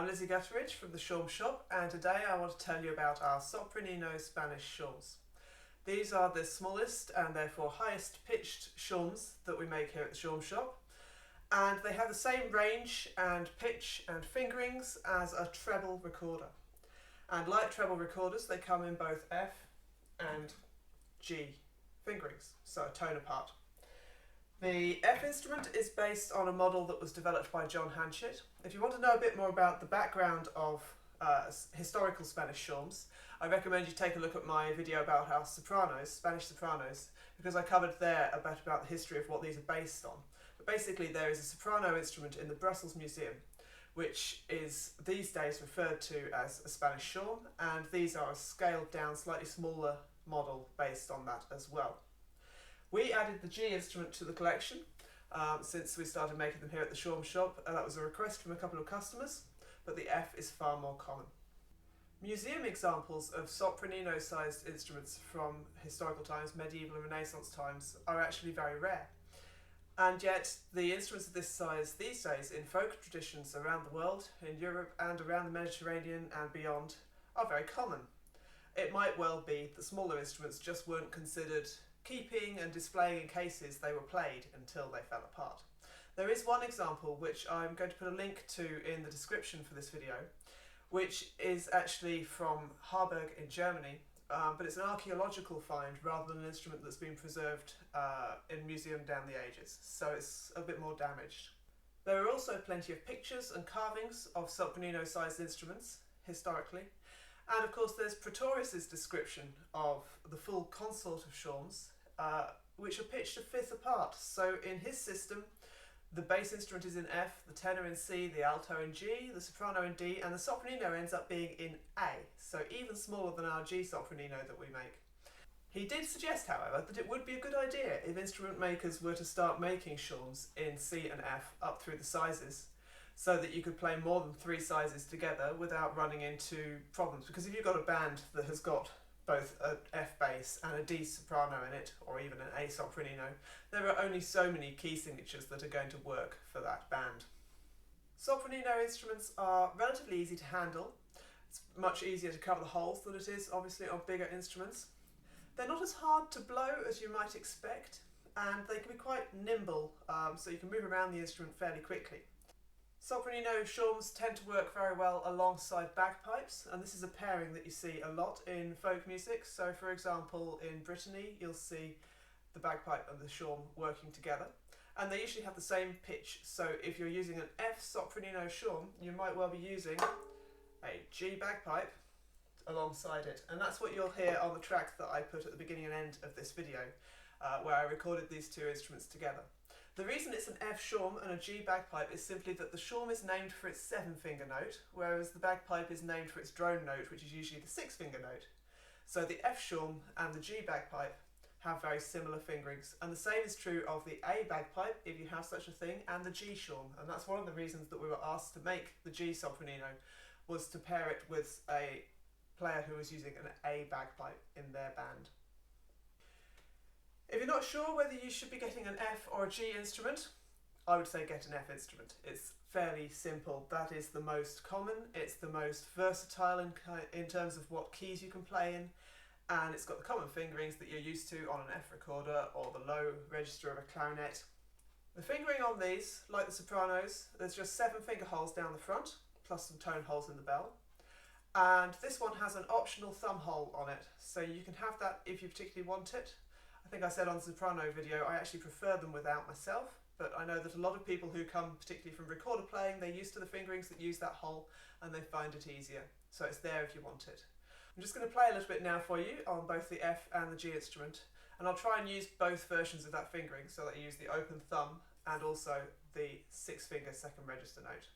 I'm Lizzie Gutteridge from the Shawm shop, and today I want to tell you about our sopranino Spanish shawms. These are the smallest and therefore highest pitched shawms that we make here at the Shawm shop, and they have the same range and pitch and fingerings as a treble recorder. And like treble recorders, they come in both F and G fingerings, so a tone apart. The F instrument is based on a model that was developed by John Hanchett. If you want to know a bit more about the background of historical Spanish shawms, I recommend you take a look at my video about our sopranos, Spanish sopranos, because I covered there a bit about the history of what these are based on. But basically there is a soprano instrument in the Brussels Museum, which is these days referred to as a Spanish shawm, and these are a scaled down, slightly smaller model based on that as well. We added the G instrument to the collection since we started making them here at the Shawm shop. That was a request from a couple of customers, but the F is far more common. Museum examples of sopranino sized instruments from historical times, medieval and Renaissance times, are actually very rare. And yet the instruments of this size these days in folk traditions around the world, in Europe and around the Mediterranean and beyond, are very common. It might well be that smaller instruments just weren't considered keeping and displaying in cases they were played until they fell apart. There is one example which I'm going to put a link to in the description for this video, which is actually from Harburg in Germany, but it's an archaeological find rather than an instrument that's been preserved in a museum down the ages, so it's a bit more damaged. There are also plenty of pictures and carvings of sopranino sized instruments historically, and of course there's Pretorius's description of the full consort of shawms, which are pitched a fifth apart. So in his system, the bass instrument is in F, the tenor in C, the alto in G, the soprano in D, and the sopranino ends up being in A, so even smaller than our G sopranino that we make. He did suggest, however, that it would be a good idea if instrument makers were to start making shawms in C and F up through the sizes, so that you could play more than 3 sizes together without running into problems. Because if you've got a band that has got both an F bass and a D soprano in it, or even an A sopranino, there are only so many key signatures that are going to work for that band. Sopranino instruments are relatively easy to handle. It's much easier to cover the holes than it is obviously on bigger instruments. They're not as hard to blow as you might expect, and they can be quite nimble, so you can move around the instrument fairly quickly. Sopranino shawms tend to work very well alongside bagpipes, and this is a pairing that you see a lot in folk music. So for example, in Brittany you'll see the bagpipe and the shawm working together, and they usually have the same pitch. So if you're using an F sopranino shawm, you might well be using a G bagpipe alongside it, and that's what you'll hear on the track that I put at the beginning and end of this video, where I recorded these two instruments together. The reason it's an F shawm and a G bagpipe is simply that the shawm is named for its 7-finger note, whereas the bagpipe is named for its drone note, which is usually the 6-finger note. So the F shawm and the G bagpipe have very similar fingerings, and the same is true of the A bagpipe, if you have such a thing, and the G shawm. And that's one of the reasons that we were asked to make the G sopranino, was to pair it with a player who was using an A bagpipe in their band. If you're not sure whether you should be getting an F or a G instrument, I would say get an F instrument. It's fairly simple. That is the most common, it's the most versatile in terms of what keys you can play in, and it's got the common fingerings that you're used to on an F recorder or the low register of a clarinet. The fingering on these, like the sopranos, there's just 7 finger holes down the front, plus some tone holes in the bell. And this one has an optional thumb hole on it, so you can have that if you particularly want it. I think I said on the soprano video I actually prefer them without myself, but I know that a lot of people who come particularly from recorder playing, they're used to the fingerings that use that hole and they find it easier, so it's there if you want it. I'm just going to play a little bit now for you on both the F and the G instrument, and I'll try and use both versions of that fingering, so that I use the open thumb and also the 6-finger second register note.